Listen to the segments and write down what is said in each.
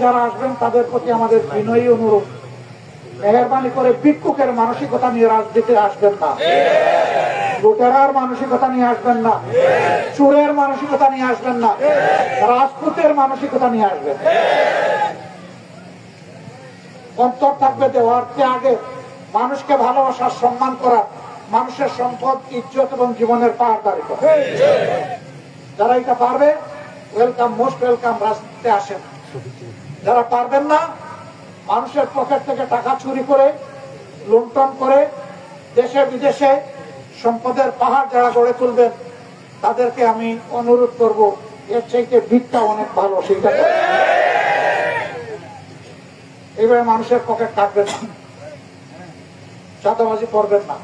যারা আসবেন তাদের প্রতি আমাদের বিনয়ী অনুরোধ, মেহেরবানি করে ভিক্ষুকের মানসিকতা নিয়ে রাজনীতি আসবেন না, লুটেরার মানসিকতা নিয়ে আসবেন না, চোরের মানসিকতা নিয়ে আসবেন না, রাজপুতের মানসিকতা নিয়ে আসবেন। অন্তর থাকবে দেওয়ার আগে মানুষকে ভালোবাসার, সম্মান করা, মানুষের সম্পদ, ইজ্জত এবং জীবনের পাহাড়দারি করা। যারা এটা পারবে ওয়েলকাম, মোস্ট ওয়েলকাম, রাজনীতিতে আসেন। যারা পারবেন না, মানুষের পকেট থেকে টাকা চুরি করে, লুণ্ঠন করে, দেশে বিদেশে সম্পদের পাহাড় যারা গড়ে তুলবেন, তাদেরকে আমি অনুরোধ করব, এর চাইতে ভিক্ষা অনেক ভালো, সেইটা এইভাবে মানুষের পকেট কাটবেন না, চাঁদাবাজি করবেন না।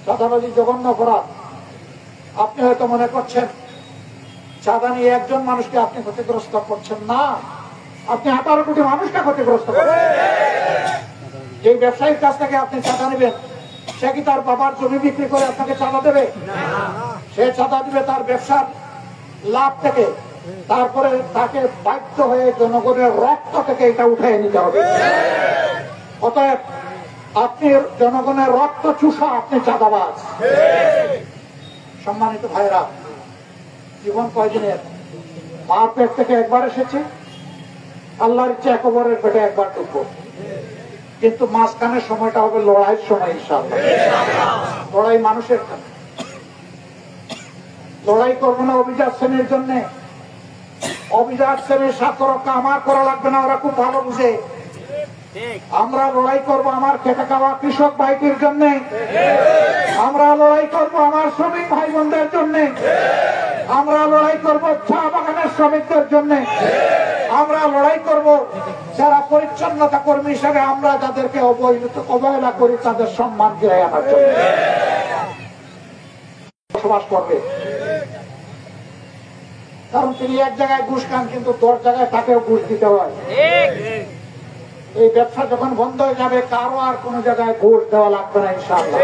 চাঁদাবাজি জঘন্য অপরাধ। আপনি হয়তো মনে করছেন চাঁদা নিয়ে একজন মানুষকে আপনি ক্ষতিগ্রস্ত করছেন, না, আপনি 18 কোটি মানুষকে ক্ষতিগ্রস্ত করছেন। যে ব্যবসায়ীর কাছ থেকে আপনি চাঁদা নেবেন, সে কি তার বাবার জমি বিক্রি করে আপনাকে চাঁদা দেবে? সে চাঁদা দিবে তার ব্যবসার লাভ থেকে। তারপরে তাকে বাধ্য হয়ে জনগণের রক্ত থেকে এটা উঠে নিতে হবে। অতএব আপনি জনগণের রক্ত চুষা, আপনি চাঁদাবাজ। সম্মানিত ভাইরা, জীবন কয়দিনের? মা পেট থেকে একবার এসেছে, আল্লাহর ইচ্ছা কবরের পেটে একবার ঢুকবো, কিন্তু মাঝখানের সময়টা হবে লড়াইয়ের সময়। ইনশাআল্লাহ লড়াই মানুষের জন্য। লড়াই করবো না অভিজাত শ্রেণীর জন্য। অভিজাত শ্রেণীর স্বার্থ রক্ষা আমার করা লাগবে না, ওরা খুব ভালো বুঝে। আমরা লড়াই করবো আমার খেটে খাওয়া কৃষক ভাইটির জন্য। আমরা লড়াই করবো আমার শ্রমিক ভাই বোনদের জন্য। আমরা লড়াই করবো চা বাগানের শ্রমিকদের জন্য। আমরা লড়াই করব যারা পরিচ্ছন্নতা কর্মী হিসেবে আমরা যাদেরকে অবহেলা করি, তাদের সম্মান ফিরিয়ে আনার জন্য বসবাস করবে। কারণ তিনি এক জায়গায় ঘুষ খান, কিন্তু 10 জায়গায় তাকেও ঘুষ দিতে হয়। এই ব্যবসা যখন বন্ধ হয়ে যাবে, কারো আর কোনো জায়গায় ঘুষ দেওয়া লাগবে না, ইনশাআল্লাহ।